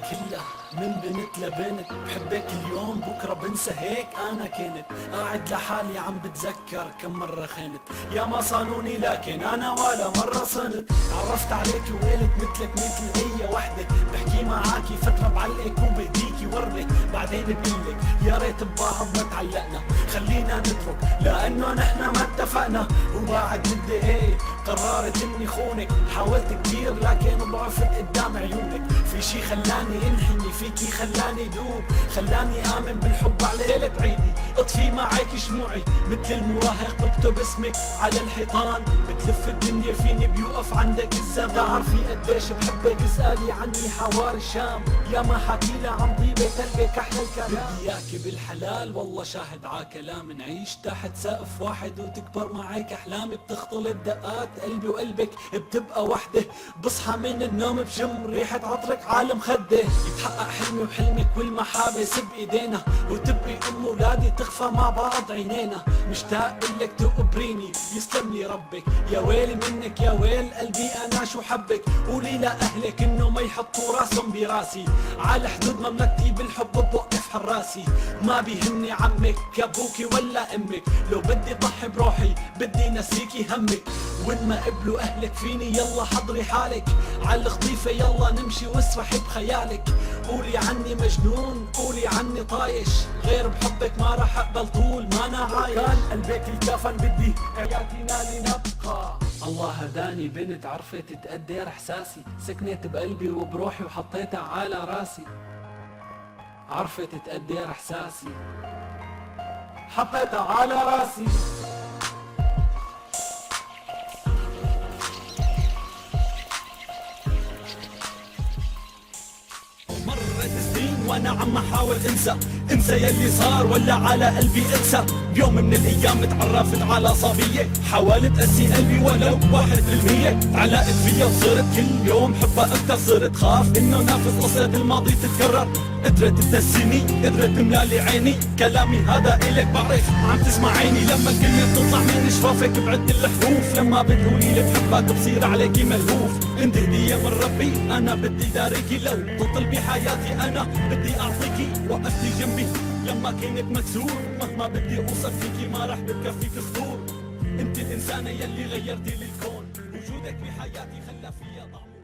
كلها من بنت لبنت، بحبك اليوم بكرة بنسى، هيك انا كنت قاعد لحالي عم بتذكر كم مرة خنت. يا ما صانوني لكن انا ولا مرة صنت. عرفت عليك وقلت مثلك مثل اي وحدة، بحكي معاكي فترة بعلقك وبهديكي وردة، بعدين بقلك يا ريت ببعض ما تعلقنا، خلينا نترك لانه نحن ما اتفقنا. وبعد مدة قررت اني خونك، حاولت كتير لكن ضعفت قدام عيونك. في شي خلاني انحني فيكي، خلاني دوب، خلاني امن بالحب على ليلة عيدي. اطفي معك شموعي مثل المراهق، بكتب اسمك على الحيطان، بتلف الدنيا فيني بيوقف عندك الزمان. تعرفي قديش بحبك، اسألي عني حواري الشام، يا ما حكينا عن طيبة قلبك احلى الكلام. بدي اياكي بالحلال والله شاهد ع كلام، نعيش تحت سقف واحد وتكبر معك احلامي، بتختلط دقات قلبي وقلبك بتبقى وحدة. بصحى من النوم بشم ريحة عطرك عالم خده، يتحقق حلمي وحلمك والمحابس بايدينا، وتبقي ام ولادي تخفى مع بعض عينينا. مشتاق لك تقبريني يسلم لي ربك، يا ويلي منك يا ويل قلبي انا شو حبك. قولي لاهلك انه ما يحطوا راسهم براسي، على حدود مملكتي بالحب بوقف حراسي. ما بيهمني عمك ابوكي ولا امك، لو بدي ضحي بروحي بدي نسيكي همك. وين ما قبلوا اهلك فيني يلا حضري حالك، على الخطيفة يلا نمشي واسرحي بخيالك. قولي عني مجنون، قولي عني طايش، غير بحبك ما راح اقبل طول ما انا عايش. كان قلبك الكفن بدي حياتنا لنبقى. الله هداني بنت عرفت تقدر احساسي، سكنت بقلبي وبروحي وحطيتها على راسي. عرفت تقدر احساسي حطيتها على راسي. مرت سنين وانا عم احاول انسى يلي صار ولا على قلبي انسى. بيوم من الايام تعرفت على صبية، حاولت اسي قلبي ولو 1%، علقت فيها وصرت كل يوم حبها اكتر، صرت خاف انه نافذ قصة الماضي تتكرر. قدرت تدسني، قدرت تملالي عيني، كلامي هذا الك بعرف عم تسمعيني. لما الكلمة بتطلع من شفافك بعد الحروف، لما بتقولي لي بحبك بصير عليكي ملهوف. انت هدية من ربي انا بدي داريكي، لو تطلبي حياتي انا بدي اعطيكي. وقفتي جنبي لما كنت مكسور، مهما بدي اوصل فيكي ما رح بكفيك سطور. انت الانسانة يلي غيرتي لي الكون، وجودك بحياتي خلى فيها طعم.